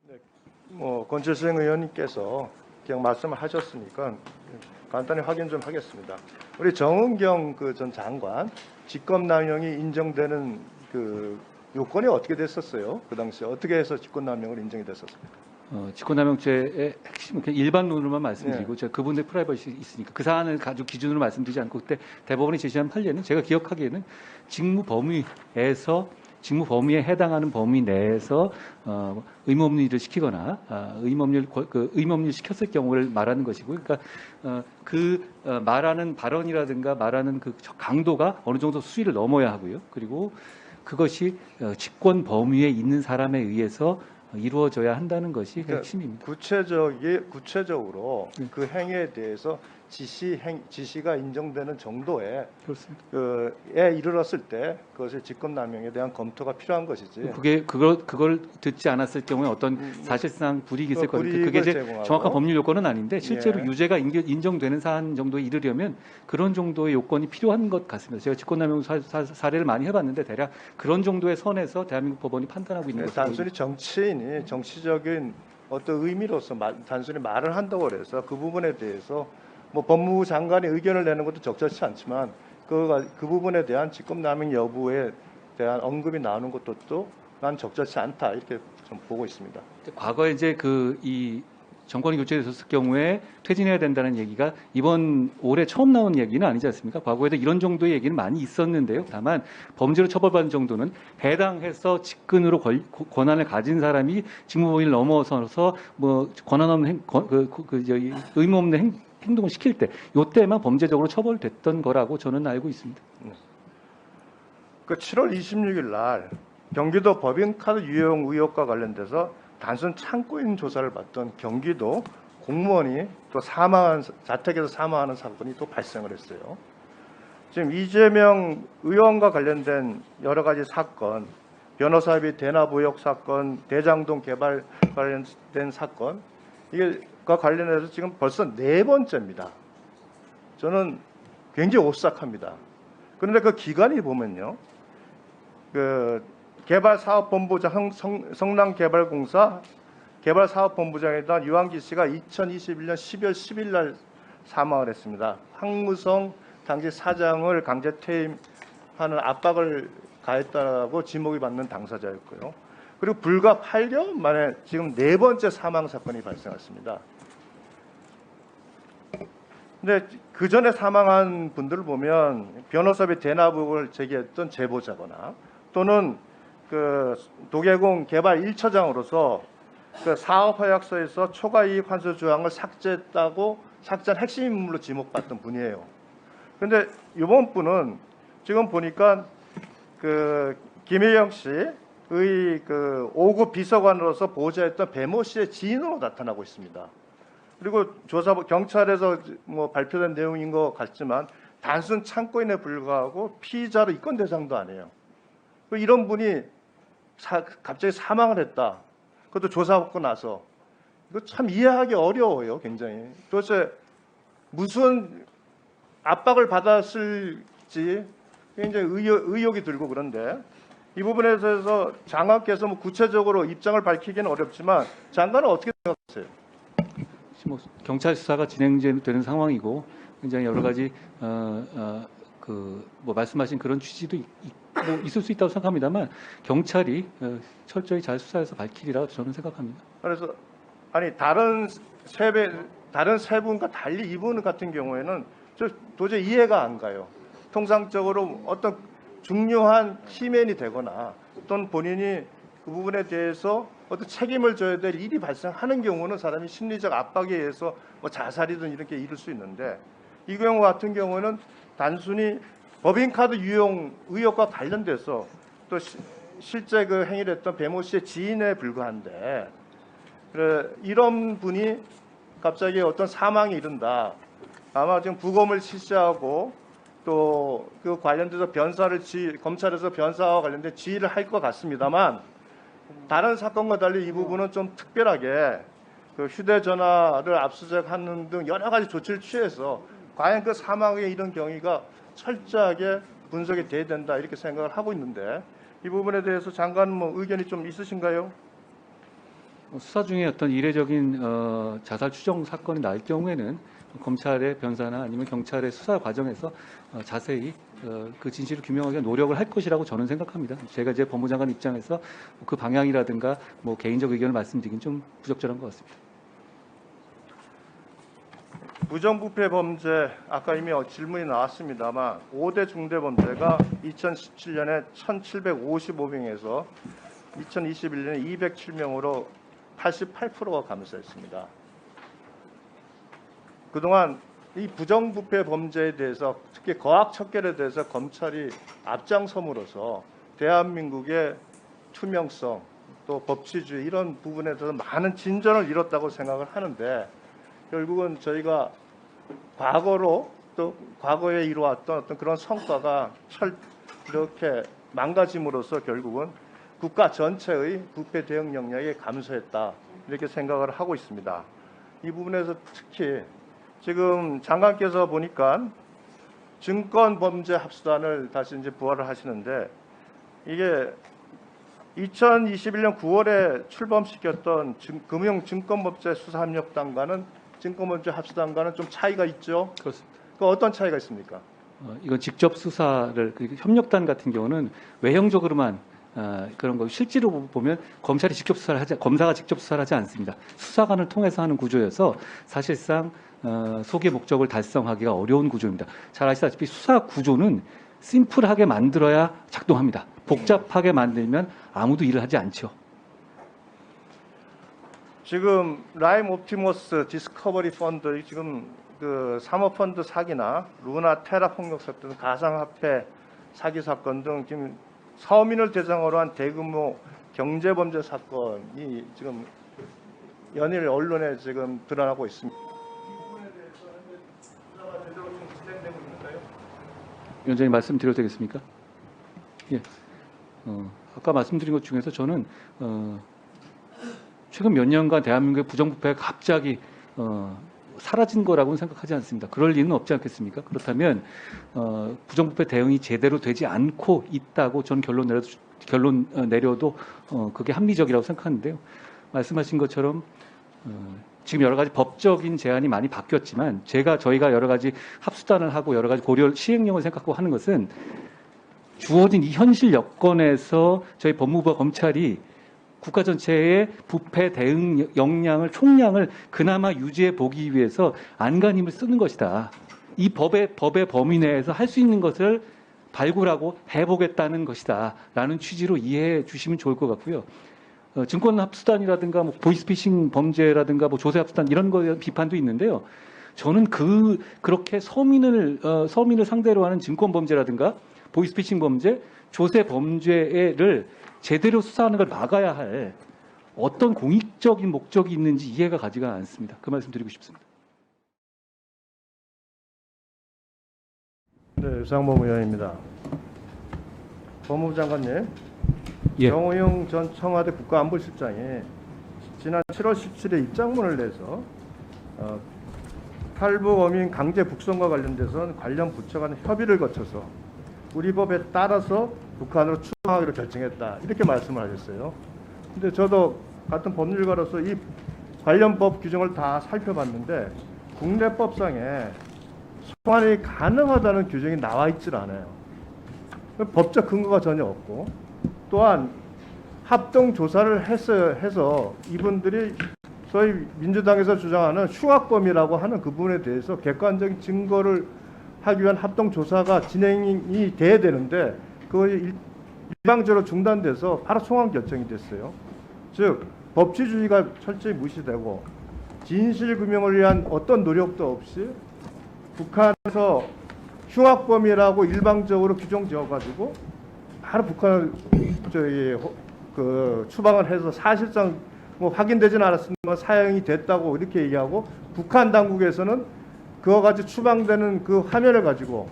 네, 권칠생 의원님께서 그냥 말씀을 하셨으니까 간단히 확인 좀 하겠습니다. 우리 정은경 전 장관 직권남용이 인정되는 그 요건이 어떻게 됐었어요? 그 당시에 어떻게 해서 직권남용을 인정이 됐었습니까? 직권남용죄의 핵심 일반론으로만 말씀드리고 네. 제가 그분의 프라이버시 있으니까 그 사안을 가지고 기준으로 말씀드리지 않고 그때 대법원이 제시한 판례는 제가 기억하기에는 직무 범위에 해당하는 범위 내에서 의무업무 일을 시키거나 의무업무 시켰을 경우를 말하는 것이고, 그러니까 말하는 발언이라든가 말하는 그 강도가 어느 정도 수위를 넘어야 하고요. 그리고 그것이 직권 범위에 있는 사람에 의해서 이루어져야 한다는 것이 그러니까 핵심입니다. 구체적으로 그 행위에 대해서 지시가 인정되는 정도의 그렇습니다. 에 이르렀을 때 그것이 직권남용에 대한 검토가 필요한 것이지. 그걸 듣지 않았을 경우에 어떤 사실상 불이익이 있을 거니까 그게 이제 정확한 법률 요건은 아닌데 실제로 유죄가 인정되는 사안 정도에 이르려면 그런 정도의 요건이 필요한 것 같습니다. 제가 직권남용 사례를 많이 해봤는데 대략 그런 정도의 선에서 대한민국 법원이 판단하고 있는 것으로 단순히 정치인이 정치적인 어떤 의미로서 단순히 말을 한다고 해서 그 부분에 대해서 뭐 법무부 장관이 의견을 내는 것도 적절치 않지만 그 부분에 대한 직권남용 여부에 대한 언급이 나오는 것도 난 적절치 않다 이렇게 좀 보고 있습니다. 과거에 이제 이 정권이 교체됐을 경우에 퇴진해야 된다는 얘기가 이번 올해 처음 나온 얘기는 아니지 않습니까? 과거에도 이런 정도의 얘기는 많이 있었는데요. 다만 범죄로 처벌받는 정도는 해당해서 직권으로 권한을 가진 사람이 직무범위를 넘어서서 뭐 권한 없는 의무 없는 행동을 시킬 때, 이때만 범죄적으로 처벌됐던 거라고 저는 알고 있습니다. 그 7월 26일 날 경기도 법인카드 유용 의혹과 관련돼서 단순 창고인 조사를 받던 경기도 공무원이 또 자택에서 사망하는 사건이 또 발생을 했어요. 지금 이재명 의원과 관련된 여러 가지 사건, 변호사비 대납 의혹 사건, 대장동 개발 관련된 사건, 이게과 관련해서 지금 벌써 4번째입니다. 저는 굉장히 오싹합니다. 그런데 그 기간이 보면요, 개발사업본부장 성남개발공사 개발사업본부장이던 유한기 씨가 2021년 12월 10일 날 사망을 했습니다. 황무성 당시 사장을 강제 퇴임하는 압박을 가했다고 지목이 받는 당사자였고요. 그리고 불과 8개월 만에 지금 4번째 사망 사건이 발생했습니다. 근데 그 전에 사망한 분들을 보면 변호사비 대납 의혹을 제기했던 제보자거나 또는 그 도계공 개발 1처장으로서 그 사업 허약서에서 초과이익 환수 조항을 삭제한 핵심 인물로 지목받던 분이에요. 그런데 이번 분은 지금 보니까 그 김혜영 씨의 그 5급 비서관으로서 보좌했던 배모 씨의 지인으로 나타나고 있습니다. 그리고 경찰에서 뭐 발표된 내용인 것 같지만 단순 창고인에 불과하고 피의자로 입건 대상도 아니에요. 이런 분이 갑자기 사망을 했다. 그것도 조사받고 나서 이거 참 이해하기 어려워요, 굉장히. 도대체 무슨 압박을 받았을지 굉장히 의혹이 들고 그런데 이 부분에 대해서 장관께서 뭐 구체적으로 입장을 밝히기는 어렵지만 장관은 어떻게 생각하세요? 경찰 수사가 진행되는 상황이고 굉장히 여러 가지 뭐 말씀하신 그런 취지도 있을 수 있다고 생각합니다만 경찰이 철저히 잘 수사해서 밝히리라 저는 생각합니다. 그래서 아니 다른 세 분과 달리 이분 같은 경우에는 저 도저히 이해가 안 가요. 통상적으로 어떤 중요한 키맨이 되거나 또는 본인이 그 부분에 대해서 어떤 책임을 져야 될 일이 발생하는 경우는 사람이 심리적 압박에 의해서 뭐 자살이든 이렇게 이룰 수 있는데 이 경우 같은 경우는 단순히 법인카드 유용 의혹과 관련돼서 또 실제 그 행위를 했던 배모 씨의 지인에 불과한데 이런 분이 갑자기 어떤 사망에 이른다. 아마 지금 부검을 실시하고 또 그 관련돼서 검찰에서 변사와 관련된 지휘를 할 것 같습니다만 다른 사건과 달리 이 부분은 좀 특별하게 그 휴대전화를 압수수색하는 등 여러 가지 조치를 취해서 과연 그 사망에 이른 경위가 철저하게 분석이 돼야 된다 이렇게 생각을 하고 있는데 이 부분에 대해서 장관은 뭐 의견이 좀 있으신가요? 수사 중에 어떤 이례적인 자살 추정 사건이 날 경우에는 검찰의 변사나 아니면 경찰의 수사 과정에서 자세히 그 진실을 규명하기 위한 노력을 할 것이라고 저는 생각합니다. 제가 이제 법무장관 입장에서 그 방향이라든가 뭐 개인적 의견을 말씀드리긴 좀 부적절한 것 같습니다. 부정부패 범죄 아까 이미 질문이 나왔습니다만 5대 중대 범죄가 2017년에 1,755명에서 2021년에 207명으로 88%가 감소했습니다. 그동안 이 부정부패 범죄에 대해서 특히 거학척결에 대해서 검찰이 앞장섬으로써 대한민국의 투명성 또 법치주의 이런 부분에 대해서 많은 진전을 이뤘다고 생각을 하는데 결국은 저희가 과거로 또 과거에 이루어왔던 어떤 그런 성과가 이렇게 망가짐으로써 결국은 국가 전체의 부패 대응 역량이 감소했다 이렇게 생각을 하고 있습니다. 이 부분에서 특히 지금 장관께서 보니까 증권범죄 합수단을 다시 이제 부활을 하시는데 이게 2021년 9월에 출범시켰던 금융증권범죄 수사협력단과는 증권범죄 합수단과는 좀 차이가 있죠. 그렇습니다. 그 어떤 차이가 있습니까? 이건 직접 수사를 협력단 같은 경우는 외형적으로만 그런 거 실제로 보면 검사가 직접 수사를 하지 않습니다. 수사관을 통해서 하는 구조여서 사실상 소개 목적을 달성하기가 어려운 구조입니다. 잘 아시다시피 수사 구조는 심플하게 만들어야 작동합니다. 복잡하게 만들면 아무도 일을 하지 않죠. 지금 라임 옵티머스 디스커버리 펀드 지금 그 사모펀드 사기나 루나 테라 폭력 사건 가상화폐 사기 사건 등 지금 서민을 대상으로 한 대규모 경제범죄 사건이 지금 연일 언론에 지금 드러나고 있습니다. 이 부분에 대해서 현재 수사가 제대로 좀 진행되고 있는가요? 위원장님 말씀드려도 되겠습니까? 예. 아까 말씀드린 것 중에서 저는 최근 몇 년간 대한민국의 부정부패가 갑자기 사라진 거라고는 생각하지 않습니다. 그럴 리는 없지 않겠습니까? 그렇다면 부정부패 대응이 제대로 되지 않고 있다고 저는 결론 내려도 그게 합리적이라고 생각하는데요. 말씀하신 것처럼 지금 여러 가지 법적인 제한이 많이 바뀌었지만 저희가 여러 가지 합수단을 하고 여러 가지 고려 시행령을 생각하고 하는 것은 주어진 이 현실 여건에서 저희 법무부와 검찰이 국가 전체의 부패 대응 역량을 총량을 그나마 유지해 보기 위해서 안간힘을 쓰는 것이다. 이 법의 범위 내에서 할 수 있는 것을 발굴하고 해보겠다는 것이다. 라는 취지로 이해해 주시면 좋을 것 같고요. 증권 합수단이라든가 뭐 보이스피싱 범죄라든가 뭐 조세 합수단 이런 거에 대한 비판도 있는데요. 저는 그렇게 서민을 상대로 하는 증권 범죄라든가 보이스피싱 범죄, 조세 범죄를 제대로 수사하는 걸 막아야 할 어떤 공익적인 목적이 있는지 이해가 가지가 않습니다. 그 말씀 드리고 싶습니다. 네, 유상범 의원입니다. 법무부 장관님, 예. 정호영 전 청와대 국가안보실장이 지난 7월 17일 입장문을 내서 탈북 어민 강제 북송과 관련돼서는 관련 부처 간 협의를 거쳐서 우리 법에 따라서 북한으로 추방하기로 결정했다 이렇게 말씀을 하셨어요. 근데 저도 같은 법률가로서 이 관련 법 규정을 다 살펴봤는데 국내법상에 송환이 가능하다는 규정이 나와 있질 않아요. 법적 근거가 전혀 없고 또한 합동 조사를 해서 이분들이 소위 민주당에서 주장하는 흉악범이라고 하는 그 부분에 대해서 객관적인 증거를 하기 위한 합동 조사가 진행이 돼야 되는데 그것이 일방적으로 중단돼서 바로 송환 결정이 됐어요. 즉 법치주의가 철저히 무시되고 진실규명을 위한 어떤 노력도 없이 북한에서 흉악범이라고 일방적으로 규정 지어가지고 바로 북한을 추방을 해서 사실상 뭐 확인되지는 않았지만 사형이 됐다고 이렇게 얘기하고 북한 당국에서는 그와 같이 추방되는 그 화면을 가지고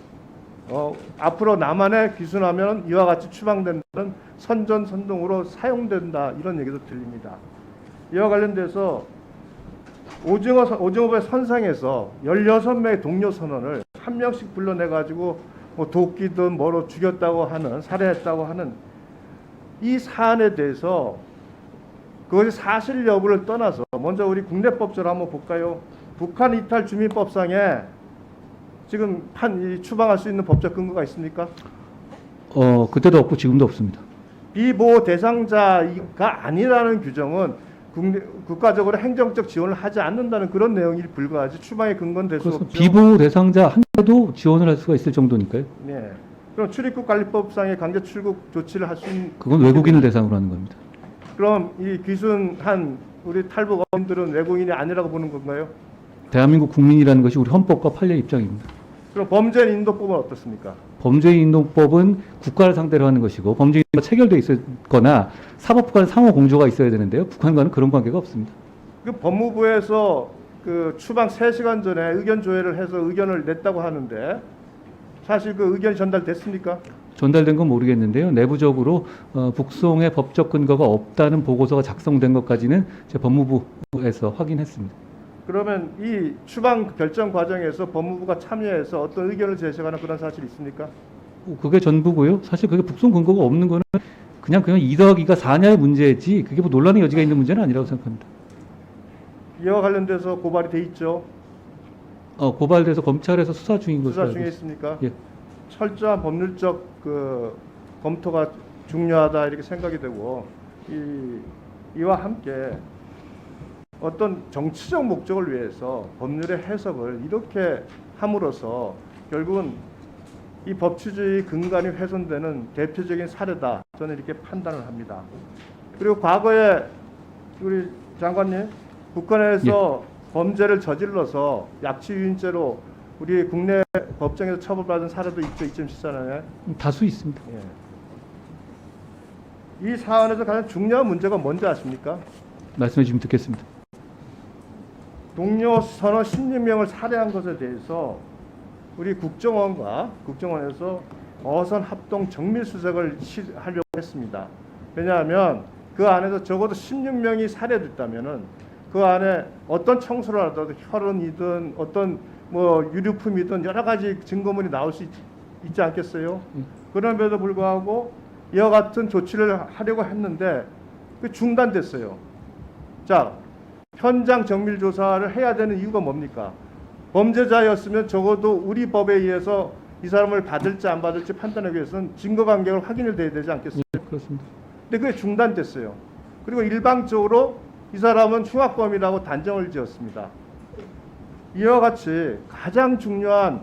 앞으로 남한에 귀순하면 이와 같이 추방된다는 선전선동으로 사용된다 이런 얘기도 들립니다. 이와 관련돼서 오징어배 선상에서 16명의 동료 선원을 한 명씩 불러내가지고 뭐 도끼든 뭐로 죽였다고 하는 살해했다고 하는 이 사안에 대해서 그것이 사실 여부를 떠나서 먼저 우리 국내법적으로 한번 볼까요? 북한 이탈 주민법상에 지금 이 추방할 수 있는 법적 근거가 있습니까? 그때도 없고 지금도 없습니다. 비보호 대상자가 아니라는 규정은 국가적으로 행정적 지원을 하지 않는다는 그런 내용이 불과하지 추방의 근거는 될 수 그래서 없죠. 비보호 대상자 한테도 지원을 할 수가 있을 정도니까요. 네. 그럼 출입국 관리법상의 강제 출국 조치를 할 수 있는 그건 외국인을 대상으로 하는 겁니다. 그럼 이 귀순한 우리 탈북 어민들은 외국인이 아니라고 보는 건가요? 대한민국 국민이라는 것이 우리 헌법과 판례 입장입니다. 그럼 범죄 인도법은 어떻습니까? 범죄인도법은 국가를 상대로 하는 것이고 범죄인도가 체결돼 있거나 사법 간 상호 공조가 있어야 되는데요. 북한과는 그런 관계가 없습니다. 그 법무부에서 그 추방 3시간 전에 의견 조회를 해서 의견을 냈다고 하는데 사실 그 의견이 전달됐습니까? 전달된 건 모르겠는데요. 내부적으로 북송의 법적 근거가 없다는 보고서가 작성된 것까지는 제 법무부에서 확인했습니다. 그러면 이 추방 결정 과정에서 법무부가 참여해서 어떤 의견을 제시하거나 그런 사실이 있습니까? 그게 전부고요. 사실 그게 북송 근거가 없는 거는 그냥 2 더하기가 4냐의 문제지 그게 뭐 논란의 여지가 있는 문제는 아니라고 생각합니다. 이와 관련돼서 고발이 돼 있죠. 고발돼서 검찰에서 수사 중인 것으로 수사 알고 중에 있습니다. 있습니까? 예. 철저한 법률적 그 검토가 중요하다 이렇게 생각이 되고 이와 함께 어떤 정치적 목적을 위해서 법률의 해석을 이렇게 함으로써 결국은 이 법치주의 근간이 훼손되는 대표적인 사례다. 저는 이렇게 판단을 합니다. 그리고 과거에 우리 장관님 북한에서 범죄를 저질러서 약취유인죄로 우리 국내 법정에서 처벌받은 사례도 있죠. 2014년에. 다수 있습니다. 예. 이 사안에서 가장 중요한 문제가 뭔지 아십니까? 말씀해 주시면 듣겠습니다. 동료 선원 16명을 살해한 것에 대해서 우리 국정원에서 어선 합동 정밀 수색을 하려고 했습니다. 왜냐하면 그 안에서 적어도 16명이 살해됐다면은 그 안에 어떤 청소를 하더라도 혈흔이든 어떤 뭐 유류품이든 여러 가지 증거물이 나올 수 있지 않겠어요? 그럼에도 불구하고 이와 같은 조치를 하려고 했는데 그 중단됐어요. 자, 현장 정밀 조사를 해야 되는 이유가 뭡니까? 범죄자였으면 적어도 우리 법에 의해서 이 사람을 받을지 안 받을지 판단하기 위해서는 증거 관계를 확인을 해야 되지 않겠어요? 그렇습니다. 근데 그게 중단됐어요. 그리고 일방적으로 이 사람은 흉악범이라고 단정을 지었습니다. 이와 같이 가장 중요한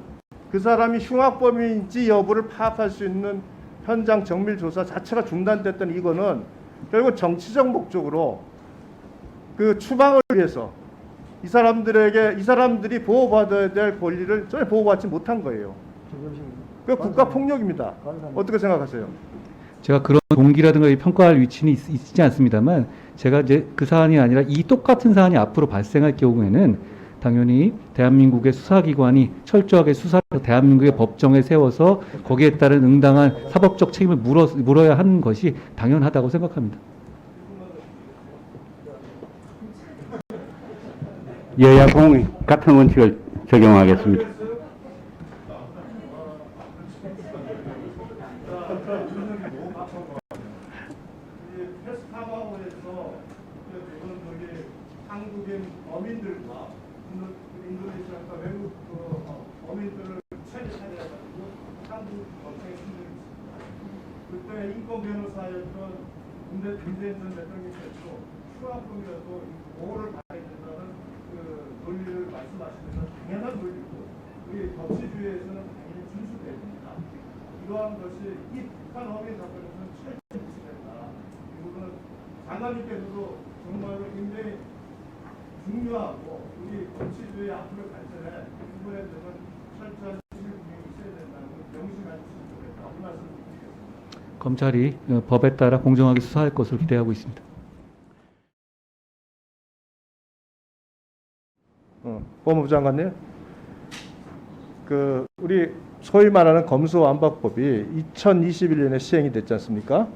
그 사람이 흉악범인지 여부를 파악할 수 있는 현장 정밀 조사 자체가 중단됐던 이거는 결국 정치적 목적으로 그 추방을 위해서 이 사람들이 보호받아야 될 권리를 전혀 보호받지 못한 거예요. 그 국가 폭력입니다. 어떻게 생각하세요? 제가 그런 동기라든가 평가할 위치는 있지 않습니다만 제가 이제 그 사안이 아니라 이 똑같은 사안이 앞으로 발생할 경우에는 당연히 대한민국의 수사기관이 철저하게 수사해서 대한민국의 법정에 세워서 거기에 따른 응당한 사법적 책임을 물어야 하는 것이 당연하다고 생각합니다. 여야 공의 같은 원칙을 적용하겠습니다. 페스타바오에서 한국인 어민들과 인도네시아과 외국 어민들을 체류해가지고 한국 법정에 신청했습니다. 그때 인권 변호사였던 문재인 전 대통령께서 흉악범이라도 보호를 받아야 된다는 그 논리를 말씀하시면서 당연한 논리고 우리 법치주의에서는 당연히 준수돼야 됩니다. 이러한 것이 이 북한 어민 사건에서는 철저히 무시된다. 이 부분은 장관님께서도 정말로 굉장히 중요하고 우리 법치주의 앞으로 발전에 이 부분에 대해서 철저한 실무이 있어야 된다는 걸 명심해 주시면 좋겠다. 이 말씀 드리겠습니다. 검찰이 법에 따라 공정하게 수사할 것으로 기대하고 있습니다. 법무부 장관님, 그 우리 소위 말하는 검수완박법이 2021년에 시행이 됐지 않습니까?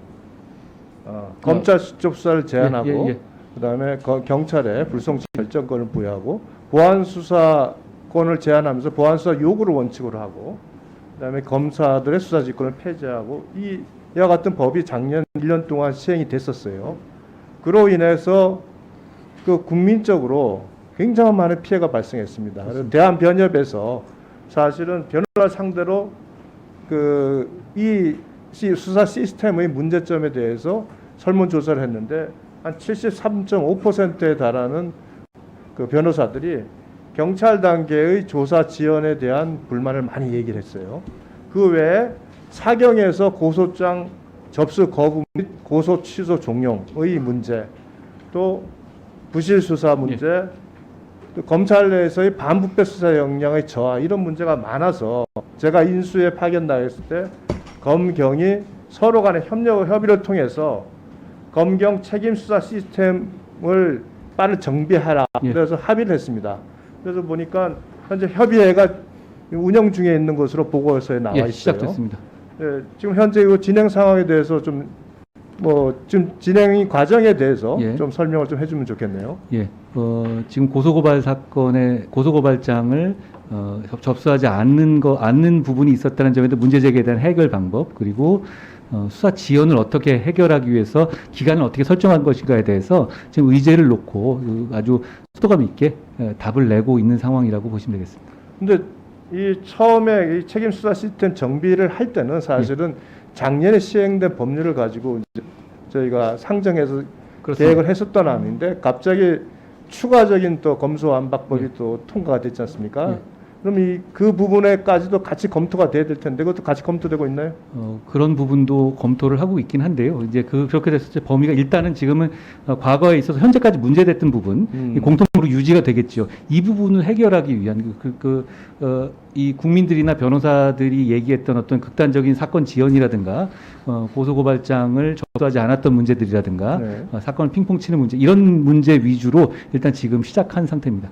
검찰 수적 수사를 제한하고 그다음에 경찰에 불송치 결정권을 부여하고 보안 수사권을 제한하면서 보안 수사 요구를 원칙으로 하고 그다음에 검사들의 수사 직권을 폐지하고 이와 같은 법이 작년 1년 동안 시행이 됐었어요. 그로 인해서 그 국민적으로 굉장히 많은 피해가 발생했습니다. 그래서 대한변협에서 사실은 변호사 상대로 이 수사 시스템의 문제점에 대해서 설문조사를 했는데 한 73.5%에 달하는 그 변호사들이 경찰 단계의 조사 지연에 대한 불만을 많이 얘기를 했어요. 그 외에 사경에서 고소장 접수 거부 및 고소 취소 종용의 문제, 또 부실 수사 문제, 또 검찰 내에서의 반부패 수사 역량의 저하, 이런 문제가 많아서 제가 인수에 파견 나갔을 때 검경이 서로 간의 협의를 통해서 검경 책임 수사 시스템을 빠르게 정비하라. 예. 그래서 합의를 했습니다. 그래서 보니까 현재 협의회가 운영 중에 있는 것으로 보고서에 나와 있어요. 시작됐습니다. 예, 지금 현재 이 진행 상황에 대해서 좀 지금 진행 과정에 대해서 예. 좀 설명을 좀 해주면 좋겠네요. 예, 지금 고소고발 사건의 고소고발장을 접수하지 않는 부분이 있었다는 점에도 문제 제기에 대한 해결 방법, 그리고 수사 지연을 어떻게 해결하기 위해서 기간을 어떻게 설정한 것인가에 대해서 지금 의제를 놓고 아주 속도감 있게 답을 내고 있는 상황이라고 보시면 되겠습니다. 근데 이 처음에 이 책임 수사 시스템 정비를 할 때는 사실은 작년에 시행된 법률을 가지고 이제 저희가 상정해서 그렇습니다. 계획을 했었던 안인데 갑자기 추가적인 또 검수완박법이 또 통과가 됐지 않습니까? 예. 그럼 그 부분에까지도 같이 검토가 돼야 될 텐데 그것도 같이 검토되고 있나요? 그런 부분도 검토를 하고 있긴 한데요. 이제 그렇게 됐을 때 범위가 일단은 지금은 과거에 있어서 현재까지 문제됐던 부분 이 공통으로 유지가 되겠죠. 이 부분을 해결하기 위한 이 국민들이나 변호사들이 얘기했던 어떤 극단적인 사건 지연이라든가 고소고발장을 접수하지 않았던 문제들이라든가 네. 사건을 핑퐁 치는 문제, 이런 문제 위주로 일단 지금 시작한 상태입니다.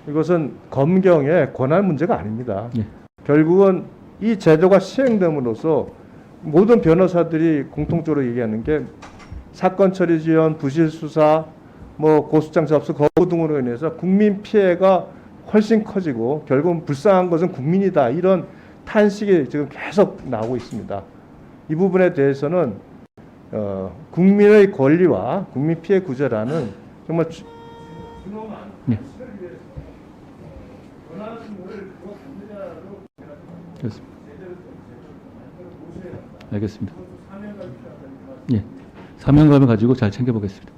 이것은 검경의 권한 문제가 아닙니다. 예. 결국은 이 제도가 시행됨으로써 모든 변호사들이 공통적으로 얘기하는 게 사건 처리 지연, 부실 수사, 고소장 접수 거부 등으로 인해서 국민 피해가 훨씬 커지고 결국은 불쌍한 것은 국민이다, 이런 탄식이 지금 계속 나오고 있습니다. 이 부분에 대해서는 국민의 권리와 국민 피해 구제라는 정말 네. 그렇습니다. 알겠습니다. 예, 사명감을 가지고 잘 챙겨보겠습니다.